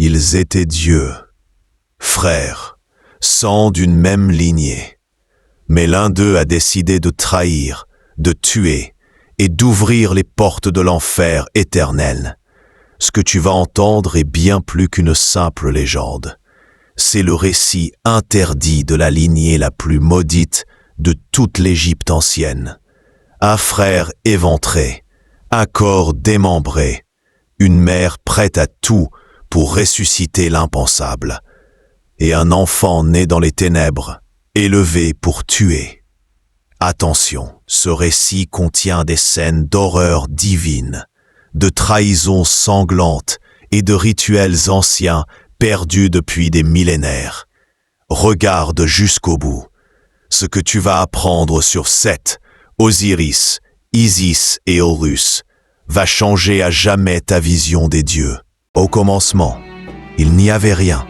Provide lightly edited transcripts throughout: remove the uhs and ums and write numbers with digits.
Ils étaient dieux, frères, sang d'une même lignée. Mais l'un d'eux a décidé de trahir, de tuer et d'ouvrir les portes de l'enfer éternel. Ce que tu vas entendre est bien plus qu'une simple légende. C'est le récit interdit de la lignée la plus maudite de toute l'Égypte ancienne. Un frère éventré, un corps démembré, une mère prête à tout pour ressusciter l'impensable, et un enfant né dans les ténèbres, élevé pour tuer. Attention, ce récit contient des scènes d'horreur divine, de trahison sanglante et de rituels anciens perdus depuis des millénaires. Regarde jusqu'au bout. Ce que tu vas apprendre sur Seth, Osiris, Isis et Horus va changer à jamais ta vision des dieux. Au commencement, il n'y avait rien,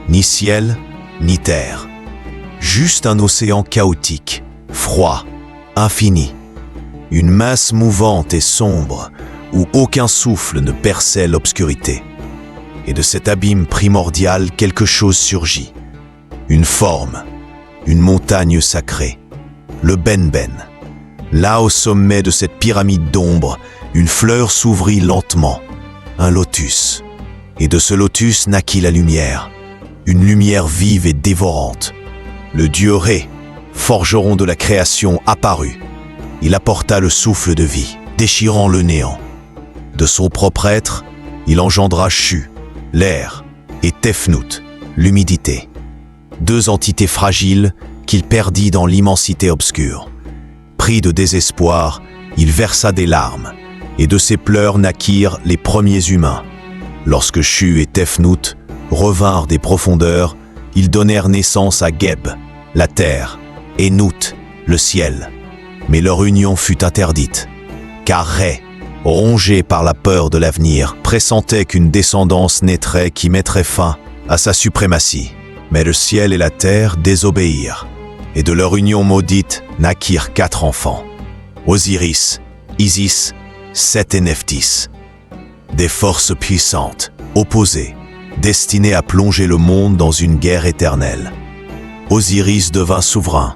ni ciel, ni terre. Juste un océan chaotique, froid, infini. Une masse mouvante et sombre où aucun souffle ne perçait l'obscurité. Et de cet abîme primordial, quelque chose surgit. Une forme, une montagne sacrée, le Benben. Là, au sommet de cette pyramide d'ombre, une fleur s'ouvrit lentement, un lotus. Et de ce lotus naquit la lumière, une lumière vive et dévorante. Le dieu Ré, forgeron de la création, apparut. Il apporta le souffle de vie, déchirant le néant. De son propre être, il engendra Shu, l'air, et Tefnut, l'humidité. Deux entités fragiles qu'il perdit dans l'immensité obscure. Pris de désespoir, il versa des larmes, et de ses pleurs naquirent les premiers humains. Lorsque Shu et Tefnut revinrent des profondeurs, ils donnèrent naissance à Geb, la terre, et Nut, le ciel. Mais leur union fut interdite, car Ré, rongé par la peur de l'avenir, pressentait qu'une descendance naîtrait qui mettrait fin à sa suprématie. Mais le ciel et la terre désobéirent, et de leur union maudite naquirent 4 enfants. Osiris, Isis, Seth et Nephthys. Des forces puissantes, opposées, destinées à plonger le monde dans une guerre éternelle. Osiris devint souverain,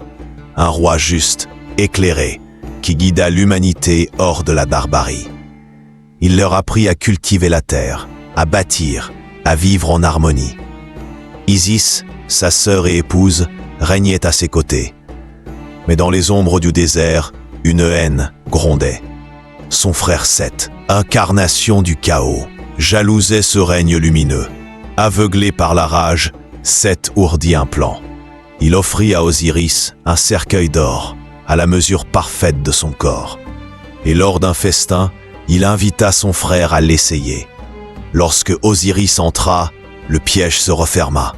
un roi juste, éclairé, qui guida l'humanité hors de la barbarie. Il leur apprit à cultiver la terre, à bâtir, à vivre en harmonie. Isis, sa sœur et épouse, régnait à ses côtés. Mais dans les ombres du désert, une haine grondait. Son frère Seth, incarnation du chaos, jalousait ce règne lumineux. Aveuglé par la rage, Seth ourdit un plan. Il offrit à Osiris un cercueil d'or, à la mesure parfaite de son corps. Et lors d'un festin, il invita son frère à l'essayer. Lorsque Osiris entra, le piège se referma.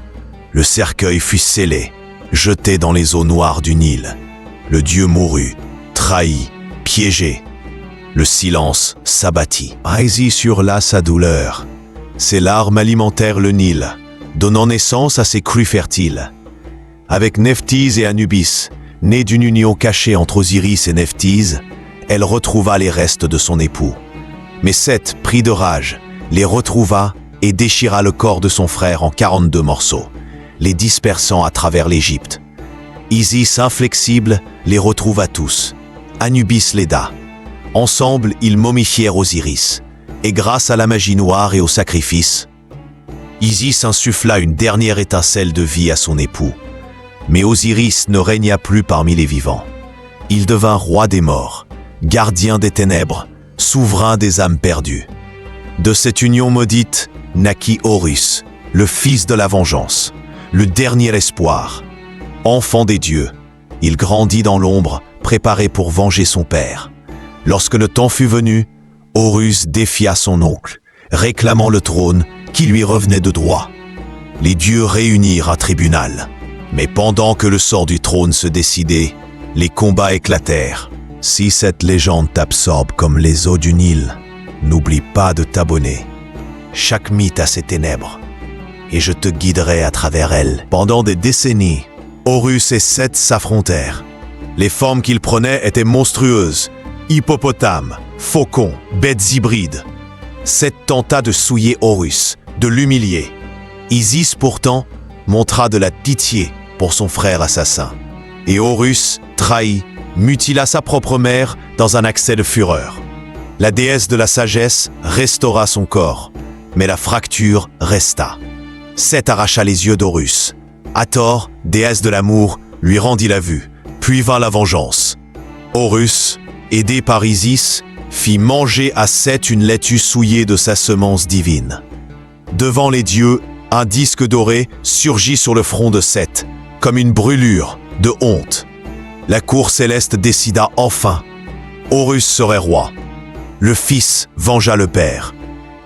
Le cercueil fut scellé, jeté dans les eaux noires du Nil. Le dieu mourut, trahi, piégé. Le silence s'abattit. Isis hurla sa douleur. Ses larmes alimentèrent le Nil, donnant naissance à ses crues fertiles. Avec Nephthys et Anubis, née d'une union cachée entre Osiris et Nephthys, elle retrouva les restes de son époux. Mais Seth, pris de rage, les retrouva et déchira le corps de son frère en 42 morceaux, les dispersant à travers l'Égypte. Isis, inflexible, les retrouva tous. Anubis l'aida. Ensemble, ils momifièrent Osiris, et grâce à la magie noire et au sacrifice, Isis insuffla une dernière étincelle de vie à son époux. Mais Osiris ne régna plus parmi les vivants. Il devint roi des morts, gardien des ténèbres, souverain des âmes perdues. De cette union maudite naquit Horus, le fils de la vengeance, le dernier espoir. Enfant des dieux, il grandit dans l'ombre, préparé pour venger son père. Lorsque le temps fut venu, Horus défia son oncle, réclamant le trône qui lui revenait de droit. Les dieux réunirent un tribunal. Mais pendant que le sort du trône se décidait, les combats éclatèrent. Si cette légende t'absorbe comme les eaux du Nil, n'oublie pas de t'abonner. Chaque mythe a ses ténèbres, et je te guiderai à travers elles. Pendant des décennies, Horus et Seth s'affrontèrent. Les formes qu'ils prenaient étaient monstrueuses. Hippopotames, faucons, bêtes hybrides. Seth tenta de souiller Horus, de l'humilier. Isis pourtant montra de la pitié pour son frère assassin. Et Horus, trahi, mutila sa propre mère dans un accès de fureur. La déesse de la sagesse restaura son corps, mais la fracture resta. Seth arracha les yeux d'Horus. Hathor, déesse de l'amour, lui rendit la vue, puis vint la vengeance. Horus, aidé par Isis, fit manger à Seth une laitue souillée de sa semence divine. Devant les dieux, un disque doré surgit sur le front de Seth, comme une brûlure de honte. La cour céleste décida enfin. Horus serait roi. Le fils vengea le père,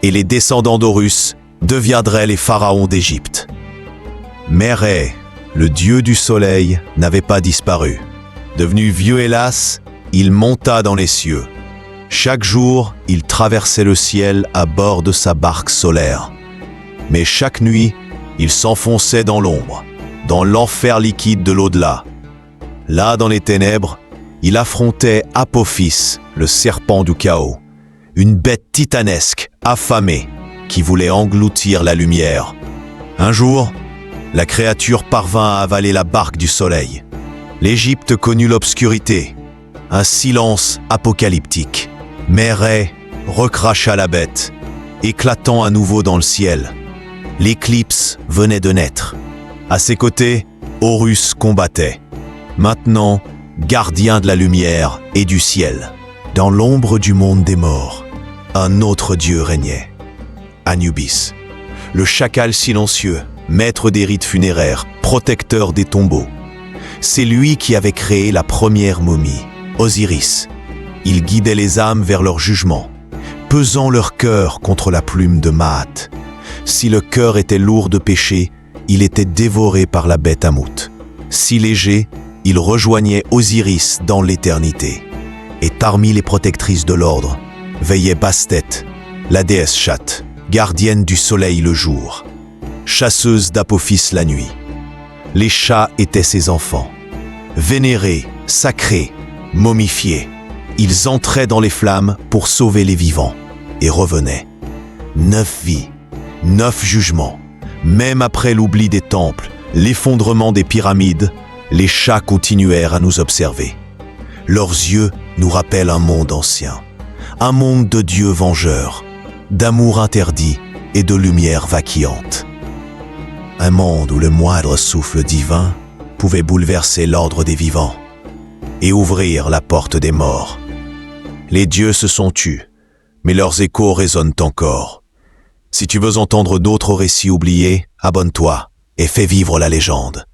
et les descendants d'Horus deviendraient les pharaons d'Égypte. Mais Ré, le dieu du soleil, n'avait pas disparu. Devenu vieux hélas, il monta dans les cieux. Chaque jour, il traversait le ciel à bord de sa barque solaire. Mais chaque nuit, il s'enfonçait dans l'ombre, dans l'enfer liquide de l'au-delà. Là, dans les ténèbres, il affrontait Apophis, le serpent du chaos, une bête titanesque, affamée, qui voulait engloutir la lumière. Un jour, la créature parvint à avaler la barque du soleil. L'Égypte connut l'obscurité, un silence apocalyptique. Mais Ré recracha la bête, éclatant à nouveau dans le ciel. L'éclipse venait de naître. À ses côtés, Horus combattait. Maintenant, gardien de la lumière et du ciel. Dans l'ombre du monde des morts, un autre dieu régnait. Anubis, le chacal silencieux, maître des rites funéraires, protecteur des tombeaux. C'est lui qui avait créé la première momie, Osiris. Il guidait les âmes vers leur jugement, pesant leur cœur contre la plume de Maat. Si le cœur était lourd de péché, il était dévoré par la bête Amout. Si léger, il rejoignait Osiris dans l'éternité. Et parmi les protectrices de l'ordre, veillait Bastet, la déesse chatte, gardienne du soleil le jour, chasseuse d'Apophis la nuit. Les chats étaient ses enfants. Vénérés, sacrés, momifiés, ils entraient dans les flammes pour sauver les vivants et revenaient. 9 vies, 9 jugements. Même après l'oubli des temples, l'effondrement des pyramides, les chats continuèrent à nous observer. Leurs yeux nous rappellent un monde ancien, un monde de dieux vengeurs, d'amour interdit et de lumière vacillante. Un monde où le moindre souffle divin pouvait bouleverser l'ordre des vivants et ouvrir la porte des morts. Les dieux se sont tus, mais leurs échos résonnent encore. Si tu veux entendre d'autres récits oubliés, abonne-toi et fais vivre la légende.